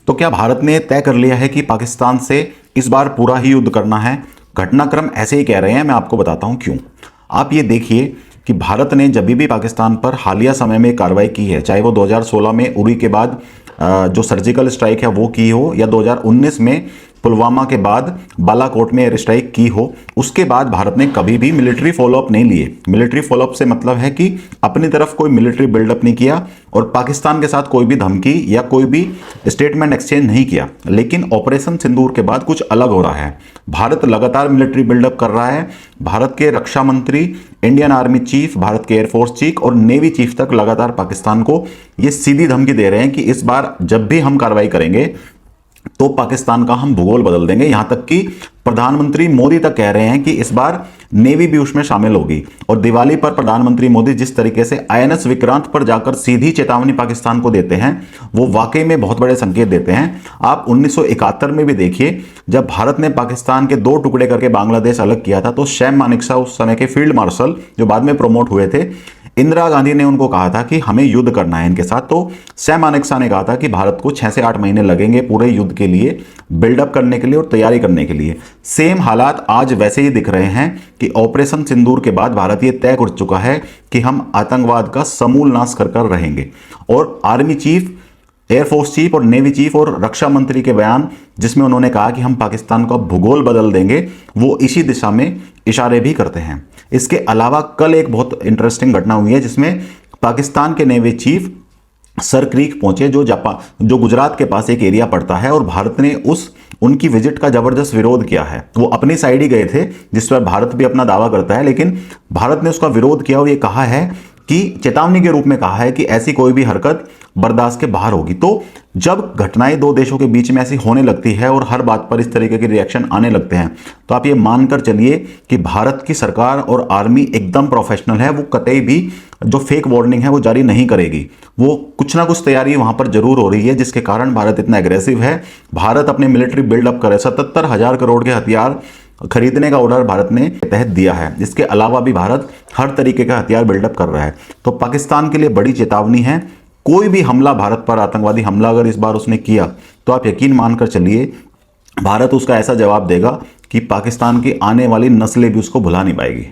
तो क्या भारत ने तय कर लिया है कि पाकिस्तान से इस बार पूरा ही युद्ध करना है? घटनाक्रम ऐसे ही कह रहे हैं, मैं आपको बताता हूं क्यों। आप ये देखिए कि भारत ने जब भी पाकिस्तान पर हालिया समय में कार्रवाई की है, चाहे वो 2016 में उरी के बाद जो सर्जिकल स्ट्राइक है वो की हो, या 2019 में पुलवामा के बाद बालाकोट में एयर स्ट्राइक की हो, उसके बाद भारत ने कभी भी मिलिट्री फॉलोअप नहीं लिए। मिलिट्री फॉलोअप से मतलब है कि अपनी तरफ कोई मिलिट्री बिल्डअप नहीं किया और पाकिस्तान के साथ कोई भी धमकी या कोई भी स्टेटमेंट एक्सचेंज नहीं किया। लेकिन ऑपरेशन सिंदूर के बाद कुछ अलग हो रहा है। भारत लगातार मिलिट्री बिल्डअप कर रहा है। भारत के रक्षा मंत्री, इंडियन आर्मी चीफ, भारत के एयरफोर्स चीफ और नेवी चीफ तक लगातार पाकिस्तान को ये सीधी धमकी दे रहे हैं कि इस बार जब भी हम कार्रवाई करेंगे तो पाकिस्तान का हम भूगोल बदल देंगे। यहां तक कि प्रधानमंत्री मोदी तक कह रहे हैं कि इस बार नेवी भी उसमें शामिल होगी। और दिवाली पर प्रधानमंत्री मोदी जिस तरीके से आईएनएस विक्रांत पर जाकर सीधी चेतावनी पाकिस्तान को देते हैं, वो वाकई में बहुत बड़े संकेत देते हैं। आप 1971 में भी देखिए, जब भारत ने पाकिस्तान के 2 टुकड़े करके बांग्लादेश अलग किया था, तो सैम मानेकशॉ उस समय के फील्ड मार्शल जो बाद में प्रमोट हुए थे, इंदिरा गांधी ने उनको कहा था कि हमें युद्ध करना है इनके साथ। तो सैम मानेकशॉ ने कहा था कि भारत को 6 से 8 महीने लगेंगे पूरे युद्ध के लिए, बिल्डअप करने के लिए और तैयारी करने के लिए। सेम हालात आज वैसे ही दिख रहे हैं कि ऑपरेशन सिंदूर के बाद भारत ये तय कर चुका है कि हम आतंकवाद का समूल नाश कर कर रहेंगे। और आर्मी चीफ, एयरफोर्स चीफ और नेवी चीफ और रक्षा मंत्री के बयान जिसमें उन्होंने कहा कि हम पाकिस्तान का भूगोल बदल देंगे, वो इसी दिशा में इशारे भी करते हैं। इसके अलावा कल एक बहुत इंटरेस्टिंग घटना हुई है जिसमें पाकिस्तान के नेवी चीफ सर क्रीक पहुंचे, जो गुजरात के पास एक एरिया पड़ता है, और भारत ने उनकी विजिट का जबरदस्त विरोध किया है। वो अपनी साइड ही गए थे, जिस पर भारत भी अपना दावा करता है, लेकिन भारत ने उसका विरोध किया और ये कहा है कि चेतावनी के रूप में कहा है कि ऐसी कोई भी हरकत बर्दाश्त के बाहर होगी। तो जब घटनाएं 2 देशों के बीच में ऐसी होने लगती है और हर बात पर इस तरीके के रिएक्शन आने लगते हैं, तो आप ये मानकर चलिए कि भारत की सरकार और आर्मी एकदम प्रोफेशनल है। वो कतई भी जो फेक वार्निंग है वो जारी नहीं करेगी। वो कुछ ना कुछ तैयारी वहां पर जरूर हो रही है, जिसके कारण भारत इतना एग्रेसिव है। भारत अपने मिलिट्री बिल्डअप करे, 77,000 करोड़ के हथियार खरीदने का ऑर्डर भारत ने तहत दिया है। इसके अलावा भी भारत हर तरीके का हथियार बिल्डअप कर रहा है। तो पाकिस्तान के लिए बड़ी चेतावनी है। कोई भी हमला भारत पर, आतंकवादी हमला अगर इस बार उसने किया, तो आप यकीन मानकर चलिए भारत उसका ऐसा जवाब देगा कि पाकिस्तान की आने वाली नस्लें भी उसको भुला नहीं पाएगी।